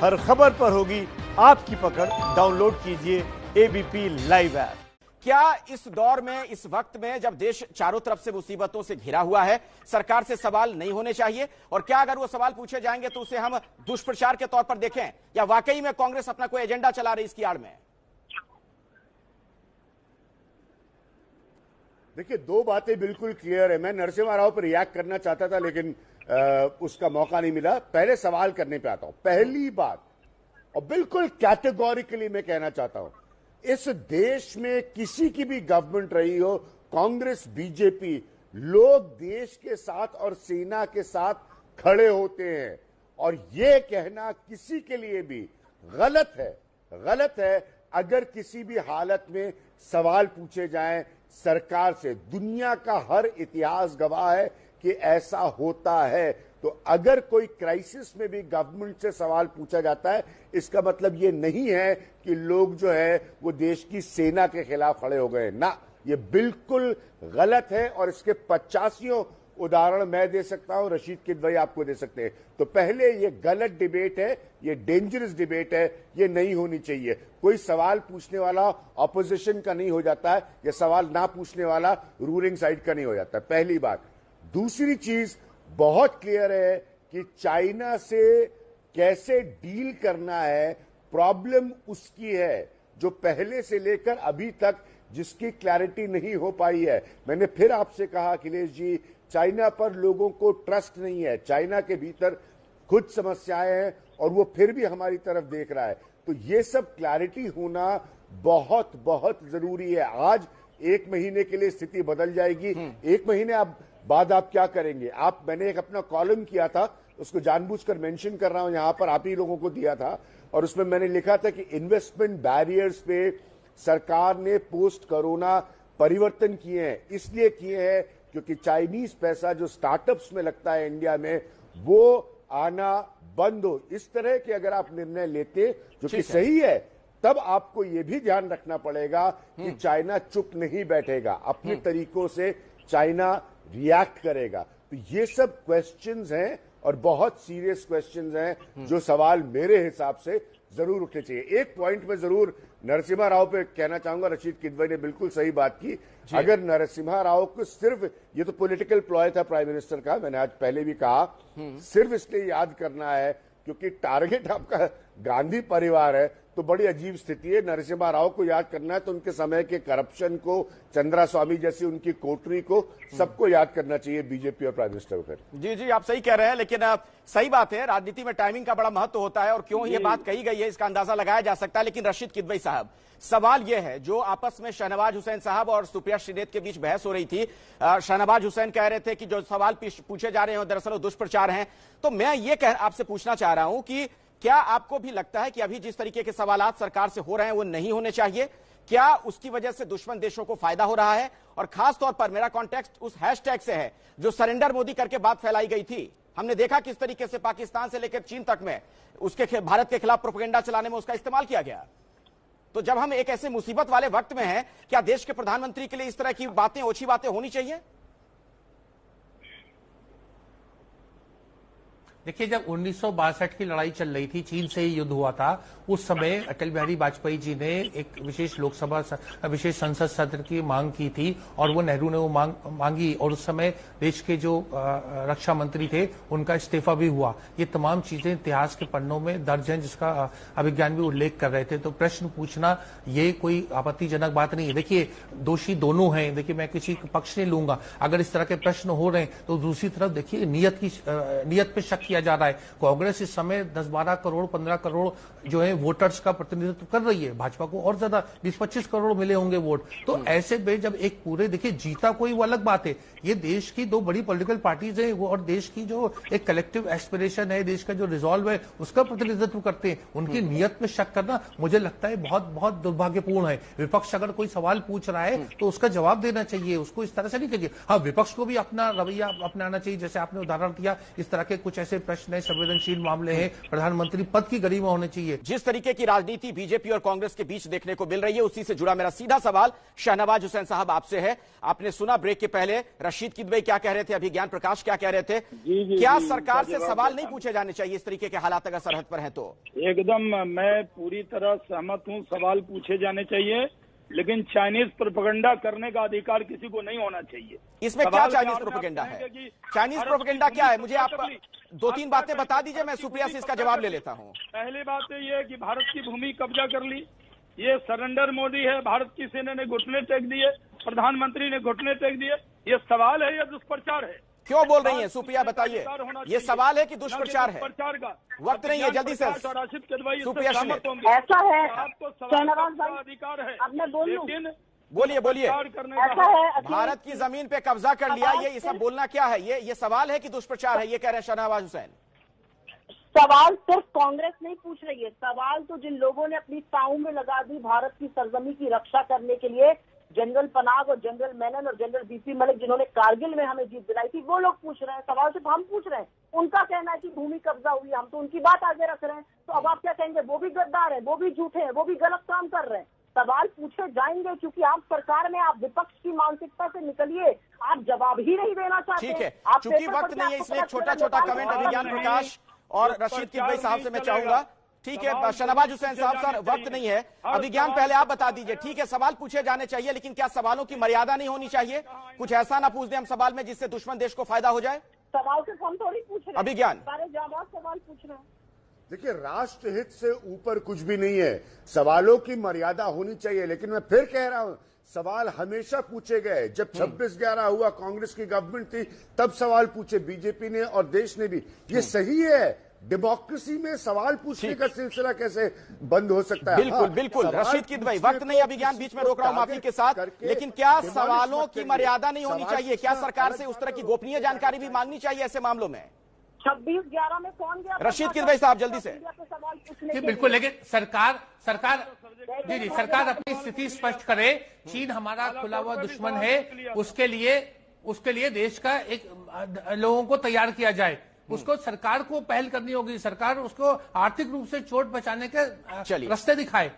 हर खबर पर होगी आपकी पकड़। डाउनलोड कीजिए एबीपी लाइव ऐप। क्या इस दौर में, इस वक्त में जब देश चारों तरफ से मुसीबतों से घिरा हुआ है, सरकार से सवाल नहीं होने चाहिए? और क्या अगर वो सवाल पूछे जाएंगे तो उसे हम दुष्प्रचार के तौर पर देखें, या वाकई में कांग्रेस अपना कोई एजेंडा चला रही इसकी आड़ में? देखिए, दो बातें बिल्कुल क्लियर है। मैं नरसिम्हा राव पर रिएक्ट करना चाहता था लेकिन उसका मौका नहीं मिला। पहले सवाल करने पे आता हूं। पहली बात, और बिल्कुल कैटेगोरिकली मैं कहना चाहता हूं, इस देश में किसी की भी गवर्नमेंट रही हो, कांग्रेस बीजेपी, लोग देश के साथ और सेना के साथ खड़े होते हैं। और यह कहना किसी के लिए भी गलत है अगर किसी भी हालत में सवाल पूछे जाएं सरकार से। दुनिया का हर इतिहास गवाह है कि ऐसा होता है। तो अगर कोई क्राइसिस में भी गवर्नमेंट से सवाल पूछा जाता है, इसका मतलब ये नहीं है कि लोग जो है वो देश की सेना के खिलाफ खड़े हो गए ना। ये बिल्कुल गलत है और इसके 85 उदाहरण मैं दे सकता हूं, रशीद किदवई आपको दे सकते हैं। तो पहले ये गलत डिबेट है, ये डेंजरस डिबेट है, ये नहीं होनी चाहिए। कोई सवाल पूछने वाला ऑपोजिशन का नहीं हो जाता है, या सवाल ना पूछने वाला रूलिंग साइड का नहीं हो जाता। पहली बात। दूसरी चीज बहुत क्लियर है कि चाइना से कैसे डील करना है, प्रॉब्लम उसकी है जो पहले से लेकर अभी तक जिसकी क्लैरिटी नहीं हो पाई है। मैंने फिर आपसे कहा अखिलेश जी, चाइना पर लोगों को ट्रस्ट नहीं है। चाइना के भीतर खुद समस्याएं हैं और वो फिर भी हमारी तरफ देख रहा है। तो ये सब क्लैरिटी होना बहुत बहुत जरूरी है। आज 1 महीने के लिए स्थिति बदल जाएगी। 1 महीने बाद आप क्या करेंगे? मैंने एक अपना कॉलम किया था, उसको जानबूझकर मेंशन कर रहा हूं यहां पर, आप ही लोगों को दिया था, और उसमें मैंने लिखा था कि इन्वेस्टमेंट बैरियर्स पे सरकार ने पोस्ट कोरोना परिवर्तन किए हैं। इसलिए किए हैं क्योंकि चाइनीज पैसा जो स्टार्टअप्स में लगता है इंडिया में, वो आना बंद हो। इस तरह के अगर आप निर्णय लेते जो कि सही है, तब आपको यह भी ध्यान रखना पड़ेगा कि चाइना चुप नहीं बैठेगा, अपने तरीकों से चाइना रिएक्ट करेगा। तो ये सब क्वेश्चंस हैं और बहुत सीरियस क्वेश्चंस हैं जो सवाल मेरे हिसाब से जरूर उठने चाहिए। एक पॉइंट में जरूर नरसिम्हा राव पे कहना चाहूंगा, रशीद किदवई ने बिल्कुल सही बात की। अगर नरसिम्हा राव को सिर्फ, ये तो पॉलिटिकल प्लॉय था प्राइम मिनिस्टर का, मैंने आज पहले भी कहा, सिर्फ इसलिए याद करना है क्योंकि टारगेट आपका गांधी परिवार है, तो बड़ी अजीब स्थिति है। नरसिम्हा राव को याद करना है तो उनके समय के करप्शन को, चंद्रा स्वामी जैसी उनकी कोटरी को, सबको याद करना चाहिए बीजेपी और प्राइम मिनिस्टर को। जी, आप सही कह रहे हैं, लेकिन सही बात है, राजनीति में टाइमिंग का बड़ा महत्व होता है और क्यों ये बात कही गई है इसका अंदाजा लगाया जा सकता है। लेकिन रशीद किदवई साहब, सवाल यह है, जो आपस में शहनवाज हुसैन साहब और सुप्रिया श्रीनेत के बीच बहस हो रही थी, शहनवाज हुसैन कह रहे थे कि जो सवाल पूछे जा रहे हैं दरअसल वो दुष्प्रचार हैं। तो मैं ये आपसे पूछना चाह रहा हूं कि क्या आपको भी लगता है कि अभी जिस तरीके के सवालात सरकार से हो रहे हैं वो नहीं होने चाहिए? क्या उसकी वजह से दुश्मन देशों को फायदा हो रहा है? और खास तौर पर मेरा कॉन्टेक्स्ट उस हैशटैग से है जो सरेंडर मोदी करके बात फैलाई गई थी। हमने देखा किस तरीके से पाकिस्तान से लेकर चीन तक में उसके भारत के खिलाफ प्रोपेगेंडा चलाने में उसका इस्तेमाल किया गया। तो जब हम एक ऐसे मुसीबत वाले वक्त में हैं, क्या देश के प्रधानमंत्री के लिए इस तरह की बातें, ओछी बातें होनी चाहिए? देखिए, जब 1962 की लड़ाई चल रही थी, चीन से ही युद्ध हुआ था, उस समय अटल बिहारी वाजपेयी जी ने एक विशेष संसद सत्र की मांग की थी और वो नेहरू ने वो मांगी, और उस समय देश के जो रक्षा मंत्री थे उनका इस्तीफा भी हुआ। ये तमाम चीजें इतिहास के पन्नों में दर्ज हैं, जिसका अभिज्ञान भी उल्लेख कर रहे थे। तो प्रश्न पूछना ये कोई आपत्तिजनक बात नहीं है। देखिए, दोषी दोनों हैं। देखिए, मैं किसी पक्ष नहीं लूंगा। अगर इस तरह के प्रश्न हो रहे हैं तो दूसरी तरफ देखिए, नियत पे शक किया जा रहा है। कांग्रेस इस समय 10-12 करोड़ 15 करोड़ जो है वोटर्स का प्रतिनिधित्व कर रही है। भाजपा को और ज्यादा 20-25 करोड़ मिले होंगे वोट। तो ऐसे में जब एक पूरे, देखिए, जीता कोई वो अलग बात है, ये देश की 2 बड़ी पॉलिटिकल पार्टीज है वो, और देश की जो एक कलेक्टिव एस्पिरेशन है, देश का जो रिजॉल्व है, उसका प्रतिनिधित्व करते हैं। उनकी नियत में शक करना मुझे लगता है बहुत बहुत दुर्भाग्यपूर्ण है। विपक्ष अगर कोई सवाल पूछ रहा है तो उसका जवाब देना चाहिए, उसको इस तरह से नहीं कहिए। हाँ, विपक्ष को भी अपना रवैया अपनाना चाहिए। जैसे आपने उदाहरण दिया, इस तरह के कुछ ऐसे प्रश्न है, संवेदनशील मामले हैं, प्रधानमंत्री पद की गरिमा होनी चाहिए। जिस तरीके की राजनीति बीजेपी और कांग्रेस के बीच देखने को मिल रही है, उसी से जुड़ा मेरा सीधा सवाल शाहनवाज हुसैन साहब आपसे है। आपने सुना ब्रेक के पहले रशीद किदवई क्या कह रहे थे, अभी ज्ञान प्रकाश क्या कह रहे थे। क्या सरकार से सवाल नहीं पूछे जाने चाहिए इस तरीके के हालात अगर सरहद पर हैं तो? एकदम मैं पूरी तरह सहमत हूँ, सवाल पूछे जाने चाहिए, लेकिन चाइनीज प्रोपेगेंडा करने का अधिकार किसी को नहीं होना चाहिए। इसमें क्या चाइनीज प्रोपेगेंडा है? चाइनीज प्रोपेगेंडा क्या है? मुझे आप दो तीन बातें बता दीजिए, मैं सुप्रिया से इसका जवाब ले लेता हूँ। पहली बात तो ये है कि भारत की भूमि कब्जा कर ली, ये सरेंडर मोदी है। भारत की सेना ने घुटने टेक दिए, प्रधानमंत्री ने घुटने टेक दिए। ये सवाल है या दुष्प्रचार है? क्यों बोल रही है सुप्रिया, बताइए। ये सवाल है कि दुष्प्रचार है? दुष्प्रचार का वक्त नहीं है, जल्दी से राशिद किदवई सुप्रिया सहमत होंगे। ऐसा है, आपको शाहनवाज सवाल भाई, अधिकार है, अब मैं बोलूं? लेकिन बोलिए बोलिए। ऐसा है, अखिलेश भारत की जमीन पे कब्जा कर लिया, ये सब बोलना क्या है? ये सवाल है कि दुष्प्रचार है, ये कह रहे हैं शाहनवाज हुसैन। सवाल सिर्फ कांग्रेस नहीं पूछ रही है, सवाल तो जिन लोगों ने अपनी ताऊ में लगा दी भारत की सरजमी की रक्षा करने के लिए, जनरल पनाग और जनरल मेनन और जनरल बीपी मलिक, जिन्होंने कारगिल में हमें जीत दिलाई थी, वो लोग पूछ रहे हैं। सवाल सिर्फ हम पूछ रहे हैं, उनका कहना है कि भूमि कब्जा हुई, हम तो उनकी बात आगे रख रहे हैं। तो अब आप क्या कहेंगे? वो भी गद्दार है, वो भी झूठे हैं, वो भी गलत काम कर रहे हैं। सवाल पूछे जाएंगे, क्योंकि आप सरकार में, आप विपक्ष की मानसिकता से निकलिए, आप जवाब ही नहीं देना चाहते। ठीक है, आप चूंकि पेपर वक्त पर नहीं है, आपको इसलिए एक पता छोटा चला छोटा नेपाल कमेंट में अभिज्ञान प्रकाश और रशीद किदवई साहब से मैं चाहूंगा। ठीक है शाहनवाज हुसैन साहब, सर वक्त नहीं है, अभिज्ञान पहले आप बता दीजिए। ठीक है, सवाल पूछे जाने चाहिए, लेकिन क्या सवालों की मर्यादा नहीं होनी चाहिए? कुछ ऐसा ना पूछ दें हम सवाल में जिससे दुश्मन देश को फायदा हो जाए। सवाल सिर्फ हम थोड़ी पूछ रहे हैं, अभिज्ञान सारे जाबाज सवाल पूछ रहे हैं। देखिए, राष्ट्रहित से ऊपर कुछ भी नहीं है, सवालों की मर्यादा होनी चाहिए। लेकिन मैं फिर कह रहा हूं, सवाल हमेशा पूछे गए। जब 26/11 हुआ, कांग्रेस की गवर्नमेंट थी, तब सवाल पूछे बीजेपी ने और देश ने भी। ये सही है, डेमोक्रेसी में सवाल पूछने का सिलसिला कैसे बंद हो सकता है? बिल्कुल बिल्कुल रशीद किदवई, वक्त नहीं, अभिज्ञान बीच में रोक रहा हूं माफी के साथ, लेकिन क्या सवालों की मर्यादा नहीं होनी चाहिए? क्या सरकार से उस तरह की गोपनीय जानकारी भी मांगनी चाहिए ऐसे मामलों में? 26/11 में कौन गया? रशीद किदवई साहब जल्दी से। सवाल पूछने जी के बिल्कुल, लिए। लेकिन सरकार सरकार अपनी स्थिति स्पष्ट करे। चीन हमारा खुला हुआ दुश्मन है, उसके लिए देश का एक लोगों को तैयार किया जाए। उसको सरकार को पहल करनी होगी, सरकार उसको आर्थिक रूप से चोट बचाने के रास्ते दिखाए।